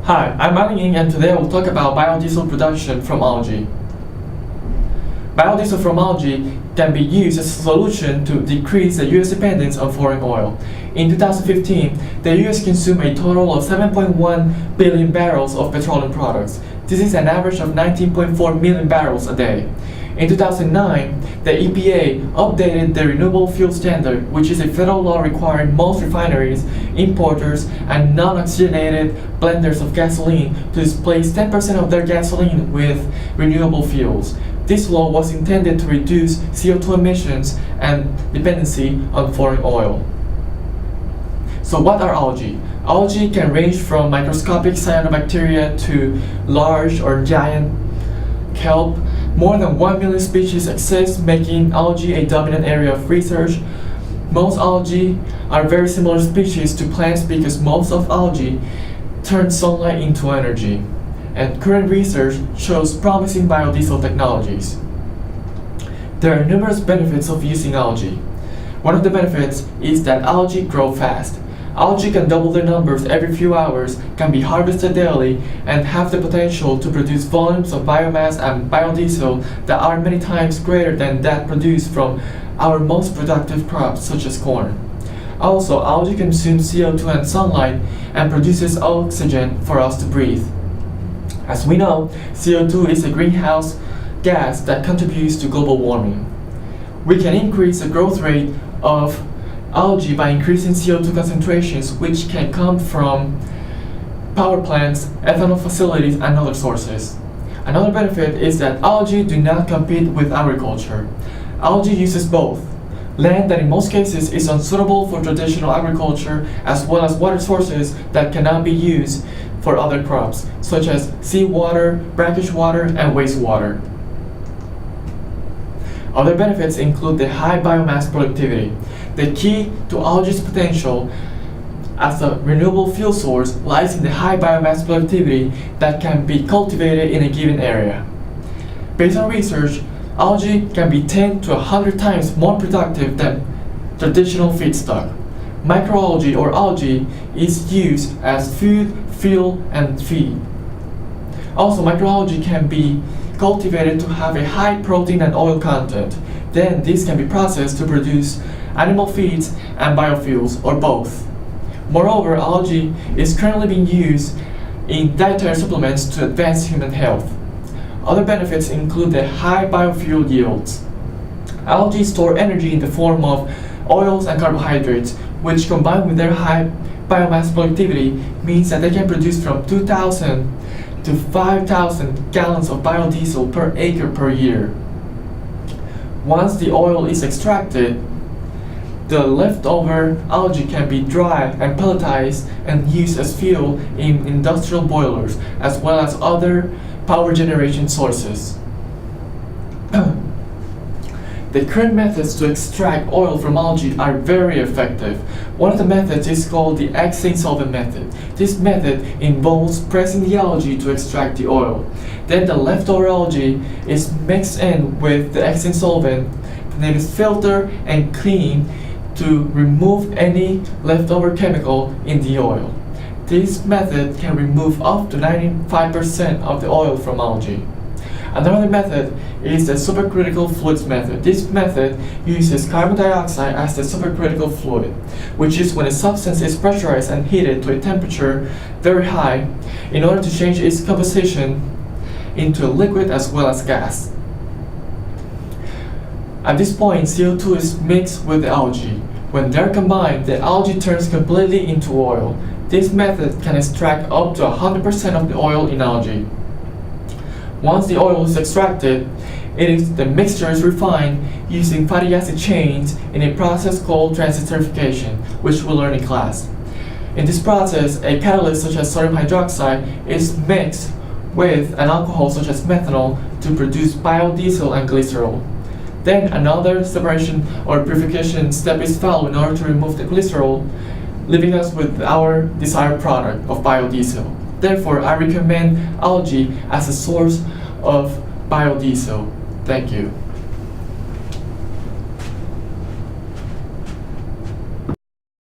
Hi, I'm Aling and today I will talk about biodiesel production from algae. Biodiesel from algae can be used as a solution to decrease the U.S. dependence on foreign oil. In 2015, the U.S. consumed a total of 7.1 billion barrels of petroleum products. This is an average of 19.4 million barrels a day. In 2009, the EPA updated the Renewable Fuel Standard, which is a federal law requiring most refineries, importers, and non-oxygenated blenders of gasoline to displace 10% of their gasoline with renewable fuels. This law was intended to reduce CO2 emissions and dependency on foreign oil. So what are algae? Algae can range from microscopic cyanobacteria to large or giant kelp. More than 1 million species exist, making algae a dominant area of research. Most algae are very similar species to plants because most of algae turn sunlight into energy. And current research shows promising biodiesel technologies. There are numerous benefits of using algae. One of the benefits is that algae grow fast. Algae can double their numbers every few hours, can be harvested daily, and have the potential to produce volumes of biomass and biodiesel that are many times greater than that produced from our most productive crops such as corn. Also, algae consumes CO2 and sunlight and produces oxygen for us to breathe. As we know, CO2 is a greenhouse gas that contributes to global warming. We can increase the growth rate of algae by increasing CO2 concentrations, which can come from power plants, ethanol facilities, and other sources. Another benefit is that algae do not compete with agriculture. Algae uses both land that in most cases is unsuitable for traditional agriculture, as well as water sources that cannot be used for other crops, such as seawater, brackish water, and wastewater. Other benefits include the high biomass productivity. The key to algae's potential as a renewable fuel source lies in the high biomass productivity that can be cultivated in a given area. Based on research, algae can be 10 to 100 times more productive than traditional feedstock. Microalgae or algae is used as food, fuel, and feed. Also, microalgae can be cultivated to have a high protein and oil content. Then this can be processed to produce animal feeds and biofuels, or both. Moreover, algae is currently being used in dietary supplements to advance human health. Other benefits include the high biofuel yields. Algae store energy in the form of oils and carbohydrates, which combined with their high biomass productivity means that they can produce from 2,000 to 5,000 gallons of biodiesel per acre per year. Once the oil is extracted, the leftover algae can be dried and pelletized and used as fuel in industrial boilers, as well as other power generation sources. The current methods to extract oil from algae are very effective. One of the methods is called the hexane solvent method. This method involves pressing the algae to extract the oil. Then the leftover algae is mixed in with the hexane solvent, then it is filtered and cleaned to remove any leftover chemical in the oil. This method can remove up to 95% of the oil from algae. Another method is the supercritical fluids method. This method uses carbon dioxide as the supercritical fluid, which is when a substance is pressurized and heated to a temperature very high in order to change its composition into a liquid as well as gas. At this point, CO2 is mixed with the algae. When they're combined, the algae turns completely into oil. This method can extract up to 100% of the oil in algae. Once the oil is extracted, the mixture is refined using fatty acid chains in a process called transesterification, which we'll learn in class. In this process, a catalyst such as sodium hydroxide is mixed with an alcohol such as methanol to produce biodiesel and glycerol. Then another separation or purification step is followed in order to remove the glycerol, leaving us with our desired product of biodiesel. Therefore, I recommend algae as a source of biodiesel. Thank you.